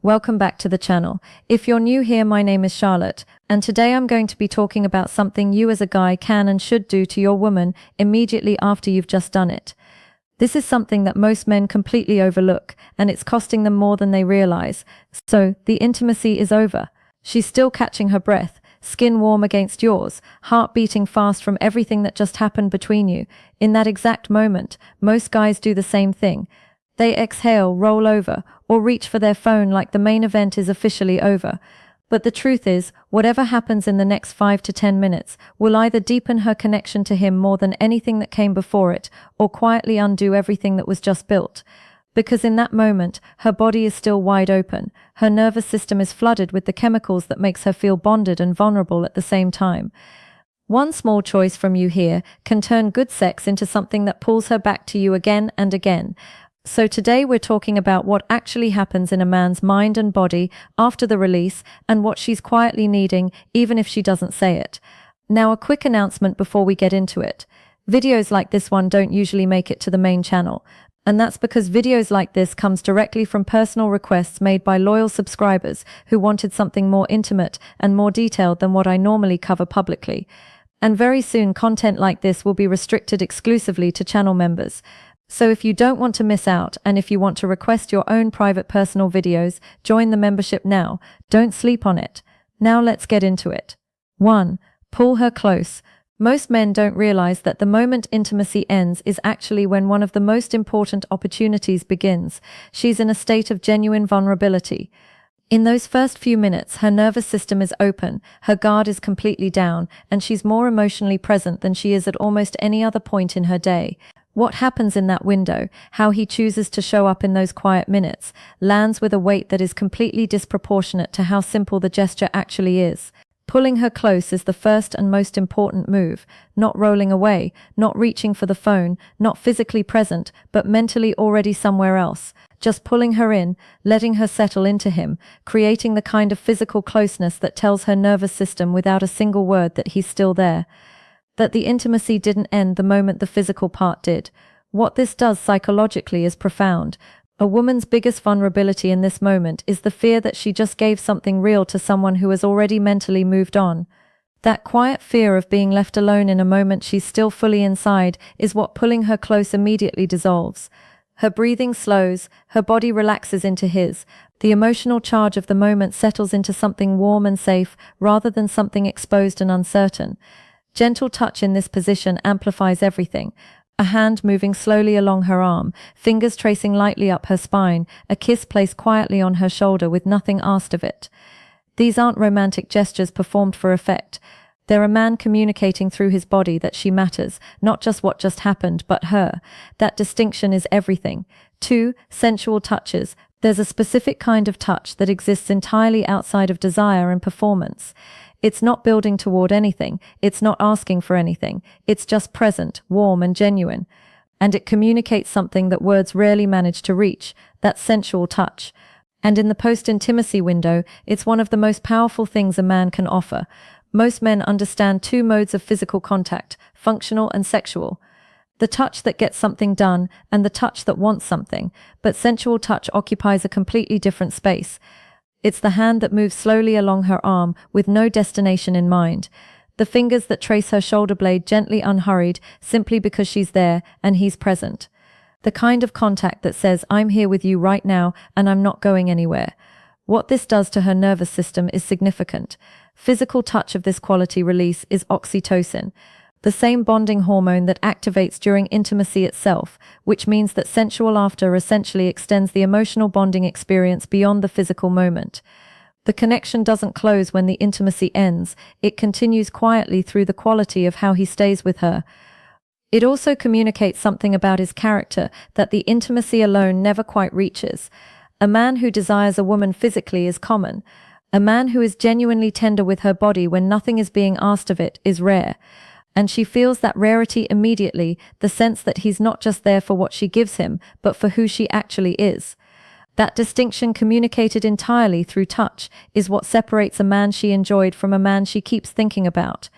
Welcome back to the channel. If you're new here, my name is Charlotte, and today I'm going to be talking about something you as a guy can and should do to your woman immediately after you've just done it. This is something that most men completely overlook, and it's costing them more than they realize. So, the intimacy is over. She's still catching her breath, skin warm against yours, heart beating fast from everything that just happened between you. In that exact moment, most guys do the same thing. They exhale, roll over, or reach for their phone like the main event is officially over. But the truth is, whatever happens in the next 5 to 10 minutes will either deepen her connection to him more than anything that came before it, or quietly undo everything that was just built. Because in that moment, her body is still wide open, her nervous system is flooded with the chemicals that makes her feel bonded and vulnerable at the same time. One small choice from you here can turn good sex into something that pulls her back to you again and again. So today we're talking about what actually happens in a man's mind and body after the release and what she's quietly needing, even if she doesn't say it. Now, a quick announcement before we get into it. Videos like this one don't usually make it to the main channel, and that's because videos like this comes directly from personal requests made by loyal subscribers who wanted something more intimate and more detailed than what I normally cover publicly. And very soon content like this will be restricted exclusively to channel members. So if you don't want to miss out, and if you want to request your own private personal videos, join the membership now. Don't sleep on it. Now let's get into it. 1. Pull her close. Most men don't realize that the moment intimacy ends is actually when one of the most important opportunities begins. She's in a state of genuine vulnerability. In those first few minutes, her nervous system is open, her guard is completely down, and she's more emotionally present than she is at almost any other point in her day. What happens in that window, how he chooses to show up in those quiet minutes, lands with a weight that is completely disproportionate to how simple the gesture actually is. Pulling her close is the first and most important move, not rolling away, not reaching for the phone, not physically present, but mentally already somewhere else. Just pulling her in, letting her settle into him, creating the kind of physical closeness that tells her nervous system without a single word that he's still there. That the intimacy didn't end the moment the physical part did. What this does psychologically is profound. A woman's biggest vulnerability in this moment is the fear that she just gave something real to someone who has already mentally moved on. That quiet fear of being left alone in a moment she's still fully inside is what pulling her close immediately dissolves. Her breathing slows, her body relaxes into his. The emotional charge of the moment settles into something warm and safe rather than something exposed and uncertain. Gentle touch in this position amplifies everything. A hand moving slowly along her arm, fingers tracing lightly up her spine, a kiss placed quietly on her shoulder with nothing asked of it. These aren't romantic gestures performed for effect. They're a man communicating through his body that she matters, not just what just happened, but her. That distinction is everything. 2. Sensual touches. There's a specific kind of touch that exists entirely outside of desire and performance. It's not building toward anything, it's not asking for anything, it's just present, warm and genuine. And it communicates something that words rarely manage to reach, that sensual touch. And in the post-intimacy window, it's one of the most powerful things a man can offer. Most men understand 2 modes of physical contact, functional and sexual. The touch that gets something done, and the touch that wants something, but sensual touch occupies a completely different space. It's the hand that moves slowly along her arm with no destination in mind. The fingers that trace her shoulder blade gently unhurried simply because she's there and he's present. The kind of contact that says, I'm here with you right now and I'm not going anywhere. What this does to her nervous system is significant. Physical touch of this quality release is oxytocin, the same bonding hormone that activates during intimacy itself, which means that sensual laughter essentially extends the emotional bonding experience beyond the physical moment. The connection doesn't close when the intimacy ends, it continues quietly through the quality of how he stays with her. It also communicates something about his character that the intimacy alone never quite reaches. A man who desires a woman physically is common. A man who is genuinely tender with her body when nothing is being asked of it is rare. And she feels that rarity immediately, the sense that he's not just there for what she gives him, but for who she actually is. That distinction, communicated entirely through touch, is what separates a man she enjoyed from a man she keeps thinking about.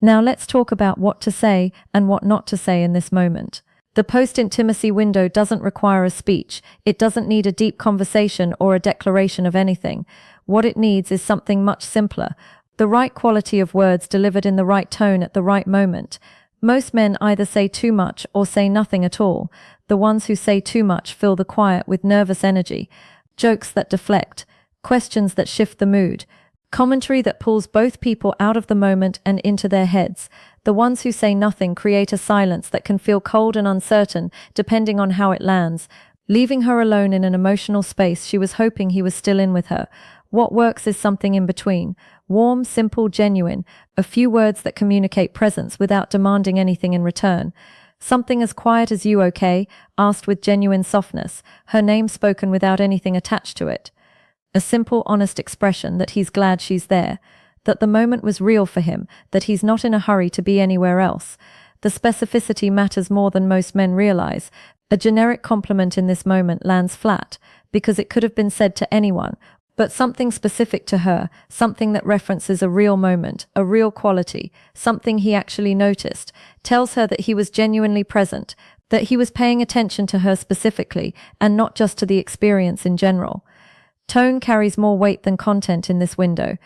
Now let's talk about what to say and what not to say in this moment. The post-intimacy window doesn't require a speech. It doesn't need a deep conversation or a declaration of anything. What it needs is something much simpler. The right quality of words delivered in the right tone at the right moment. Most men either say too much or say nothing at all. The ones who say too much fill the quiet with nervous energy. Jokes that deflect. Questions that shift the mood. Commentary that pulls both people out of the moment and into their heads. The ones who say nothing create a silence that can feel cold and uncertain, depending on how it lands, leaving her alone in an emotional space she was hoping he was still in with her. What works is something in between. Warm, simple, genuine. A few words that communicate presence without demanding anything in return. Something as quiet as "You okay?" asked with genuine softness, her name spoken without anything attached to it. A simple, honest expression that he's glad she's there, that the moment was real for him, that he's not in a hurry to be anywhere else. The specificity matters more than most men realize. A generic compliment in this moment lands flat, because it could have been said to anyone, but something specific to her, something that references a real moment, a real quality, something he actually noticed, tells her that he was genuinely present, that he was paying attention to her specifically, and not just to the experience in general. Tone carries more weight than content in this window.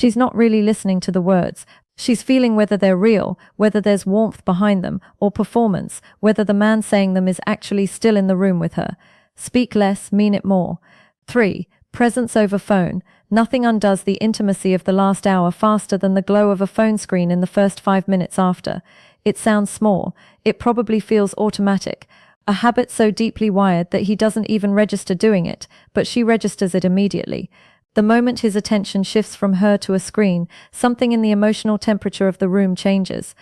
She's not really listening to the words. She's feeling whether they're real, whether there's warmth behind them, or performance, whether the man saying them is actually still in the room with her. Speak less, mean it more. 3. Presence over phone. Nothing undoes the intimacy of the last hour faster than the glow of a phone screen in the first 5 minutes after. It sounds small. It probably feels automatic. A habit so deeply wired that he doesn't even register doing it, but she registers it immediately. The moment his attention shifts from her to a screen, something in the emotional temperature of the room changes.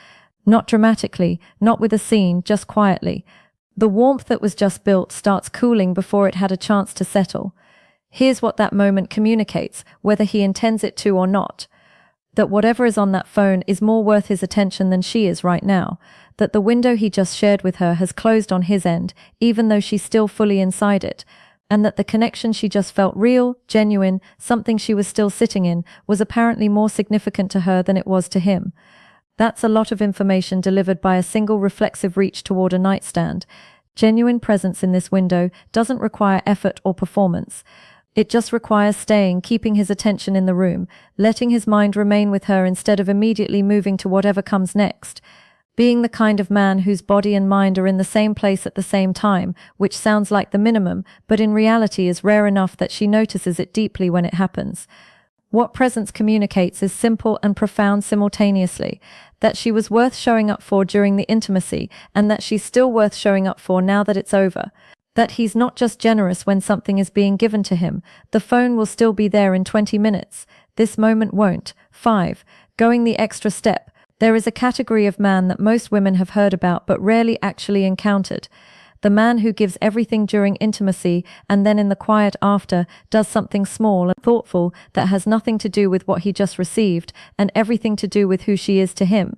Not dramatically, not with a scene, just quietly. The warmth that was just built starts cooling before it had a chance to settle. Here's what that moment communicates, whether he intends it to or not. That whatever is on that phone is more worth his attention than she is right now. That the window he just shared with her has closed on his end, even though she's still fully inside it. And that the connection she just felt real, genuine, something she was still sitting in, was apparently more significant to her than it was to him. That's a lot of information delivered by a single reflexive reach toward a nightstand. Genuine presence in this window doesn't require effort or performance. It just requires staying, keeping his attention in the room, letting his mind remain with her instead of immediately moving to whatever comes next. Being the kind of man whose body and mind are in the same place at the same time, which sounds like the minimum, but in reality is rare enough that she notices it deeply when it happens. What presence communicates is simple and profound simultaneously, that she was worth showing up for during the intimacy, and that she's still worth showing up for now that it's over. That he's not just generous when something is being given to him. The phone will still be there in 20 minutes. This moment won't. 5. Going the extra step. There is a category of man that most women have heard about but rarely actually encountered. The man who gives everything during intimacy and then in the quiet after does something small and thoughtful that has nothing to do with what he just received and everything to do with who she is to him.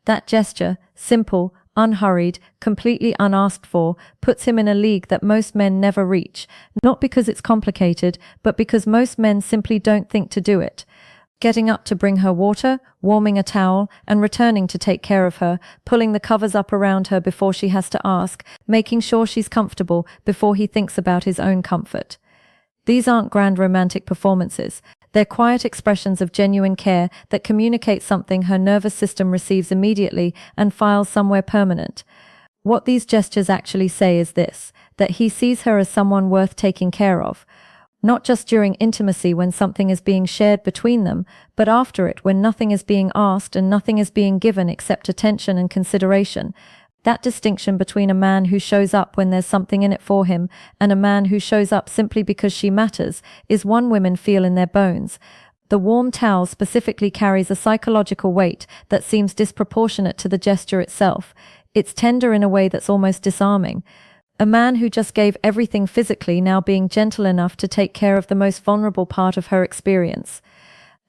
That gesture, simple, unhurried, completely unasked for, puts him in a league that most men never reach, not because it's complicated, but because most men simply don't think to do it. Getting up to bring her water, warming a towel, and returning to take care of her, pulling the covers up around her before she has to ask, making sure she's comfortable before he thinks about his own comfort. These aren't grand romantic performances. They're quiet expressions of genuine care that communicate something her nervous system receives immediately and files somewhere permanent. What these gestures actually say is this, that he sees her as someone worth taking care of. Not just during intimacy when something is being shared between them, but after it when nothing is being asked and nothing is being given except attention and consideration. That distinction between a man who shows up when there's something in it for him and a man who shows up simply because she matters is one women feel in their bones. The warm towel specifically carries a psychological weight that seems disproportionate to the gesture itself. It's tender in a way that's almost disarming. A man who just gave everything physically now being gentle enough to take care of the most vulnerable part of her experience.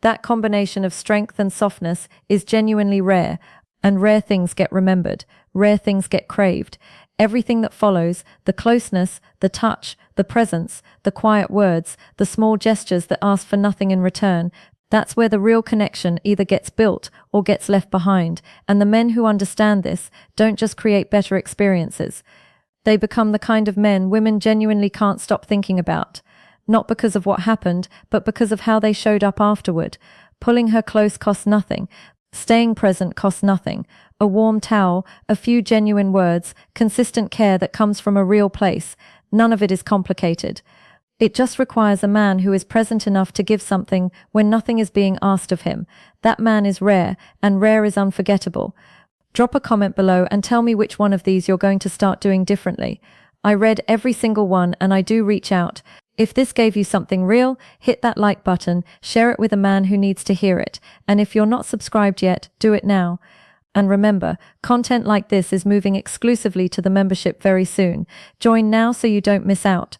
That combination of strength and softness is genuinely rare, and rare things get remembered, rare things get craved. Everything that follows, the closeness, the touch, the presence, the quiet words, the small gestures that ask for nothing in return, That's where the real connection either gets built or gets left behind, and the men who understand this don't just create better experiences. They become the kind of men women genuinely can't stop thinking about. Not because of what happened, but because of how they showed up afterward. Pulling her close cost nothing. Staying present costs nothing. A warm towel, a few genuine words, consistent care that comes from a real place. None of it is complicated. It just requires a man who is present enough to give something when nothing is being asked of him. That man is rare, and rare is unforgettable. Drop a comment below and tell me which one of these you're going to start doing differently. I read every single one and I do reach out. If this gave you something real, hit that like button, share it with a man who needs to hear it. And if you're not subscribed yet, do it now. And remember, content like this is moving exclusively to the membership very soon. Join now so you don't miss out.